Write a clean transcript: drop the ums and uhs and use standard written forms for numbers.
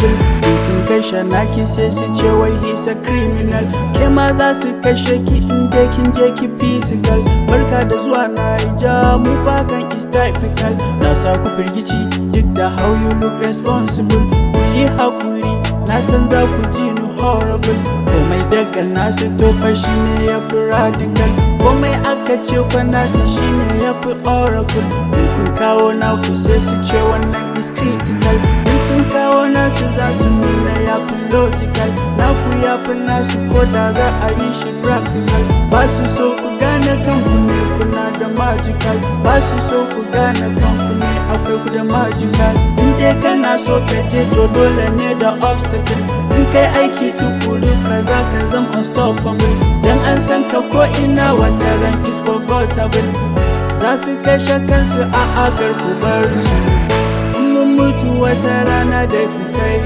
unstoppable. Sun kashe naki sai su ce wai he's a criminal. Ke ma za su kashe ki inda kin je ki physical. Barka da zuwa Naija, mu bakan is typical. Na sa ku firgici duk da how you look responsible. Ku yi hakuri, na san za ku ji ni horrible. Komai daga nasu tofa shi ne ya fi radical. Komai aka ce kwa nasu shi ne ya fi oracle. In kun kawo naku sai su ce wannan is critical. In sun kawo nasu za su nuna ya fi logical. Naku ya fi nasu ko da za a yi shi practical. Ba su so ku gane kanku ne kuna da magical. Ba su so ku gane kanku ne akwai ku da magical. In dai kana so ka je to dole ne da obstacle. In kai aiki tukuru kaza ka zama unstoppable. Dan an san ka ko ina wata ran is forgettable. Za su kashe kansu a agar ku bar su. Mun mutu wata rana da ku kai